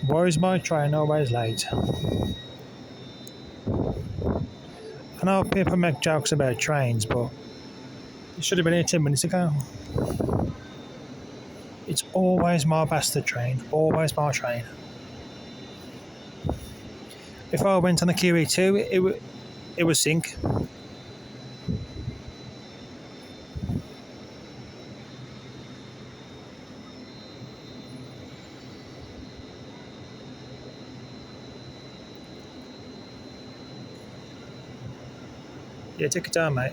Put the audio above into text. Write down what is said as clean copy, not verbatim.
Why is my train always late? I know people make jokes about trains, but it should have been here 10 minutes ago. It's always my bastard train, always my train. If I went on the QE2, it would sink. Yeah, take it down, mate.